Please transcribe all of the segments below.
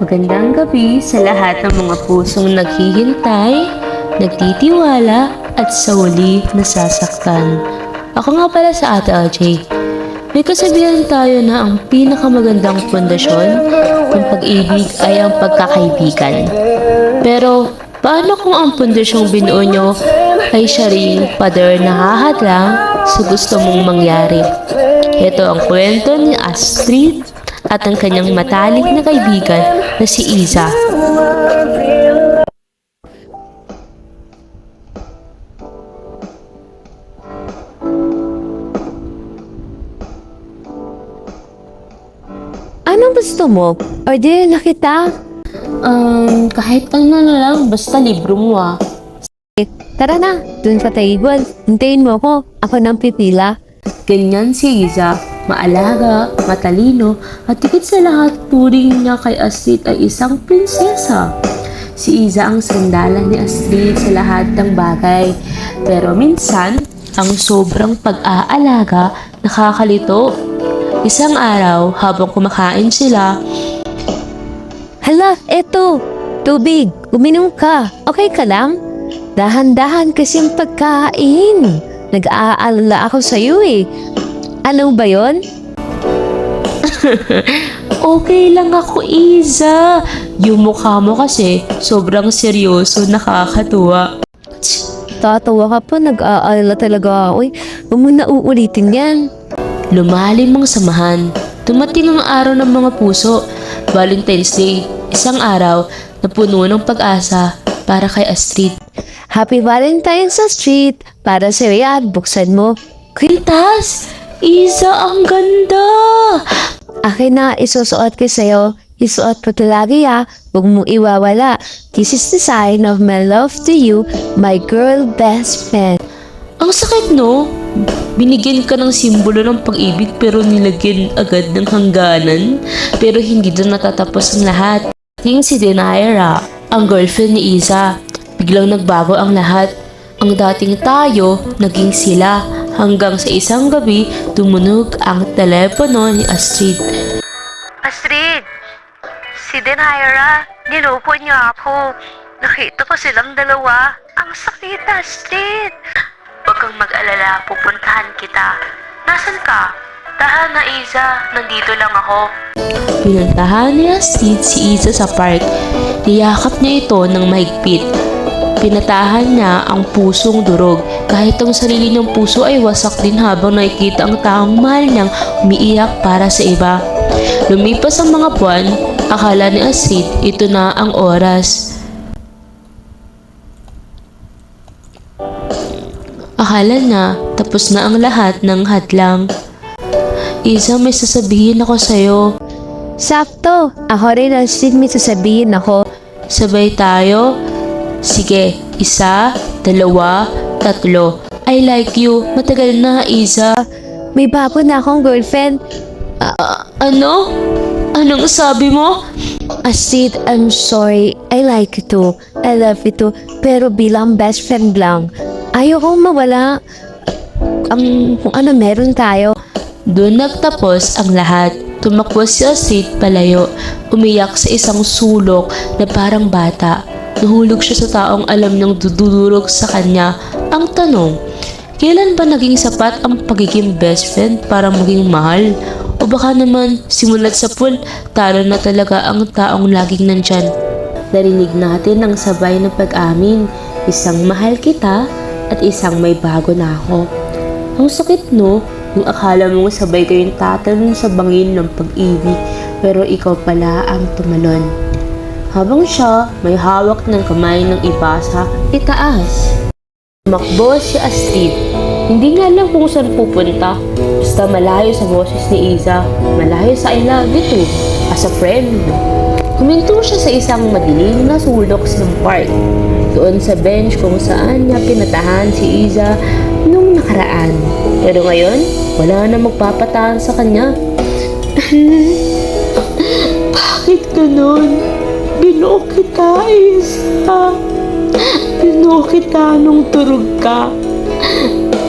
Magandang gabi sa lahat ng mga pusong naghihintay, nagtitiwala at sa huli nasasaktan. Ako nga pala sa Ate LJ. May kasabihan tayo na ang pinakamagandang pundasyon ng pag-ibig ay ang pagkakaibigan. Pero paano kung ang pundasyong binuo nyo ay siya ring pader na hahadlang sa gusto mong mangyari? Ito ang kwento ni Astrid at ang kanyang matalik na kaibigan na si Iza. Anong gusto mo? Order na kita. Kahit ano na lang, basta libro mo ah. Tara na, dun sa table. Hintayin mo ko. Ako nang pipila. Ganyan si Iza, maalaga, matalino, at higit sa lahat, turing niya kay Astrid ay isang prinsesa. Si Iza ang sandalan ni Astrid sa lahat ng bagay. Pero minsan, ang sobrang pag-aalaga nakakalito. Isang araw, habang kumakain sila, Hala, eto. Tubig. Uminom ka. Okay ka lang? Dahan-dahan kasing pagkain. Nag-aalala ako sa'yo eh. Ano ba yon? okay lang ako, Iza. Yung mukha mo kasi, sobrang seryoso, nakakatuwa. Tatawa ka pa. Nag-aalala talaga ako eh. Huwag mo na uulitin yan. Lumalim ang samahan. Dumating ang araw ng mga puso, Valentine's Day, isang araw na puno ng pag-asa para kay Astrid. Happy Valentine's sa street. Para si Riyadh, buksan mo. Kwintas! Iza, ang ganda! Akin na isusuot ko sa'yo. Isuot ko ito lagi ha. Huwag mong iwawala. This is the sign of my love to you, my girl best friend. Ang sakit, no? Binigyan ka ng simbolo ng pag-ibig pero nilagyan agad ng hangganan. Pero hindi doon natatapos ang lahat. Yung si Denaira, ang girlfriend ni Iza. Biglang nagbago ang lahat. Ang dating tayo, naging sila. Hanggang sa isang gabi, tumunog ang telepono ni Astrid. Astrid, si Denaira, niloko niya ako. Nakita ko silang dalawa. Ang sakit, Astrid. Huwag kang mag-alala, pupuntahan kita. Nasaan ka? Tahan na, Iza. Nandito lang ako. Pinuntahan ni Astrid si Iza sa park. Niyakap niya ito ng mahigpit. Pinatahan niya ang pusong durog. Kahit ang sarili niyang puso ay wasak din habang nakikita ang taong mahal niyang umiiyak para sa iba. Lumipas ang mga buwan, akala ni Astrid ito na ang oras. Akala na tapos na ang lahat ng hadlang. Iza, may sasabihin ako sa'yo. Sakto. Ako rin ang may sasabihin ako. Sabay tayo? Sige, 1, 2, 3. I like you. Matagal na, Iza. May bago na akong girlfriend. Ano? Anong sabi mo? Astrid, I'm sorry. I like you too. I love you too. Pero bilang best friend lang. Ayokong mawala kung ano meron tayo. Doon nagtapos ang lahat. Tumakbo si Astrid palayo. Umiyak sa isang sulok na parang bata. Nahulog siya sa taong alam niyang dudurog sa kanya. Ang tanong, kailan ba naging sapat ang pagiging best friend para maging mahal? O baka naman, simulat sa pool, talo na talaga ang taong laging nandyan. Narinig natin ang sabay ng pag-amin. Isang mahal kita at isang may bago na ako. Ang sakit, no? Yung akala mong sabay kayong tatalon sa bangin ng pag-ibig, pero ikaw pala ang tumalon. Habang siya may hawak ng kamay ng iba sa itaas. Tumakbo si Astrid. Hindi nga lang kung saan pupunta. Basta malayo sa boses ni Iza, malayo sa I love you too, as a friend. Kuminto siya sa isang madilim na sulok sa park. Doon sa bench kung saan niya pinatahan si Iza nung nakaraan. Pero ngayon, wala na magpapatahan sa kanya. Bakit ganun? Binuo kita, Iza. Binuo kita nung turog ka.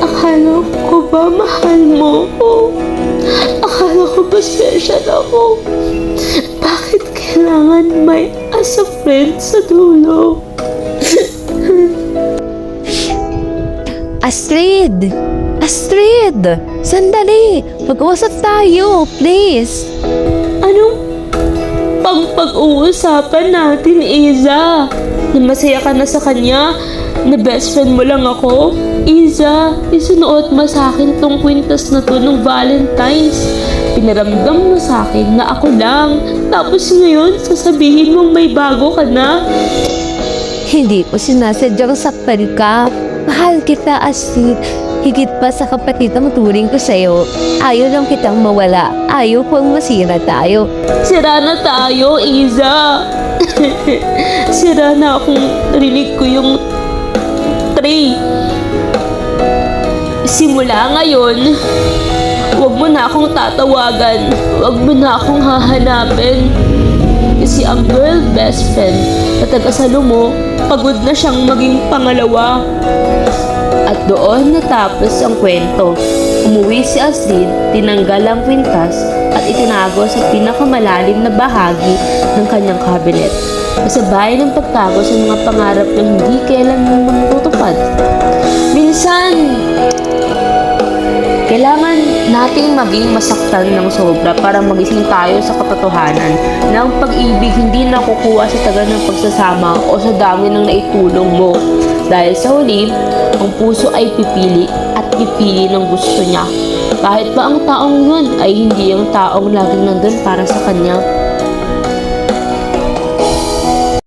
Akala ko ba mahal mo ko? Akala ko ba special ako? Bakit kailangan sa friend sa dulo. Astrid! Astrid! Sandali! Mag-usap tayo, please! Anong pag-uusapan natin, Iza? Na masaya ka na sa kanya? Na best friend mo lang ako? Iza, isunuot mo sa akin tong kwintas na to ng Valentine's. Pinaramdam mo sa akin na ako lang. Tapos ngayon, sasabihin mong may bago ka na? Hindi ko sinasadyang saktan ka. Mahal kita, Astrid. Higit pa sa kapatid na turing ko sa'yo. Ayaw lang kitang mawala. Ayaw kong masira tayo. Sira na tayo, Iza. Sira na akong narinig ko yung tray. Simula ngayon, huwag mo na akong tatawagan. Huwag mo na akong hahanapin. Kasi ang girl best friend na taga-salo mo, pagod na siyang maging pangalawa. At doon natapos ang kwento. Umuwi si Astrid, tinanggal ang kwintas at itinago sa pinakamalalim na bahagi ng kanyang cabinet. Kasabay ng pagtago sa mga pangarap na hindi kailanman matutupad. Minsan, kailangan nating maging masaktan ng sobra para magising tayo sa katotohanan na ang pag-ibig hindi nakukuha sa tagal ng pagsasama o sa dami ng naitulong mo. Dahil sa huli, ang puso ay pipili at pipili ng gusto niya. Kahit pa ang taong yun ay hindi ang taong laging nandun para sa kanya.